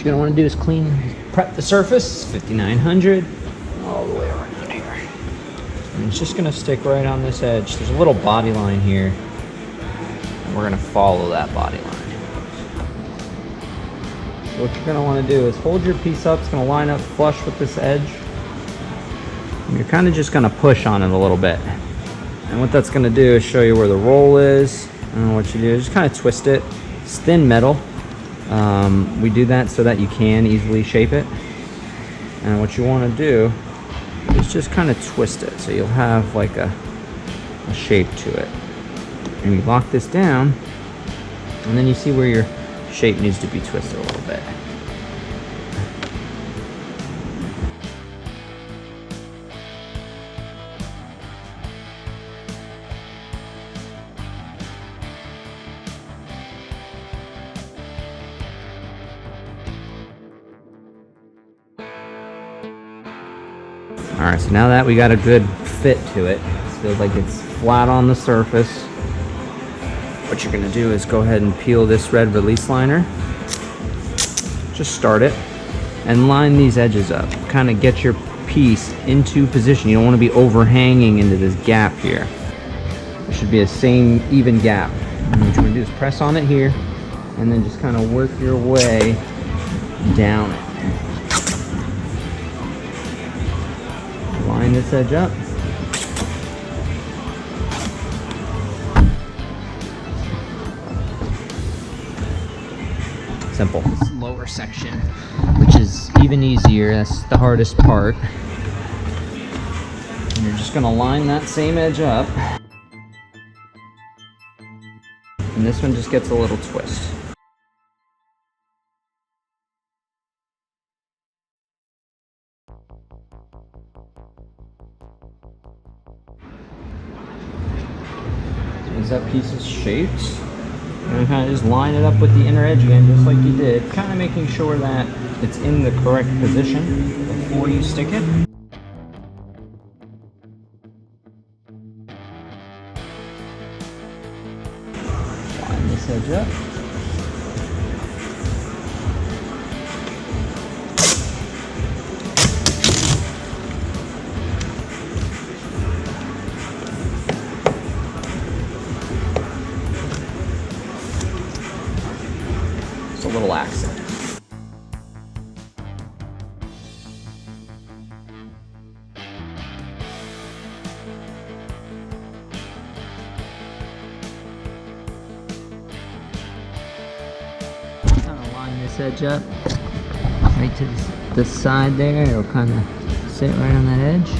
you're gonna wanna do is prep the surface, 5900, all the way around here. And it's just gonna stick right on this edge. There's a little body line here, and we're gonna follow that body line. So what you're gonna wanna do is hold your piece up, it's gonna line up flush with this edge. And you're kinda just gonna push on it a little bit. And what that's gonna do is show you where the roll is. And what you do is just kind of twist it. It's thin metal. We do that so that you can easily shape it. And what you want to do is just kind of twist it so you'll have like a shape to it. And you lock this down, and then you see where your shape needs to be twisted a little bit. Alright, so now that we got a good fit to it, it feels like it's flat on the surface. What you're going to do is go ahead and peel this red release liner. Just start it and line these edges up. Kind of get your piece into position. You don't want to be overhanging into this gap here. There should be a same even gap. And what you're going to do is press on it here and then just kind of work your way down it. Line this edge up. Simple. This lower section, which is even easier, that's the hardest part. And you're just gonna line that same edge up. And this one just gets a little twist. As that piece is shaped, you're gonna kind of just line it up with the inner edge again, just like you did, kind of making sure that it's in the correct position before you stick it. Line this edge up. A little accent. Kind of line this edge up right to this side there. It'll kind of sit right on that edge.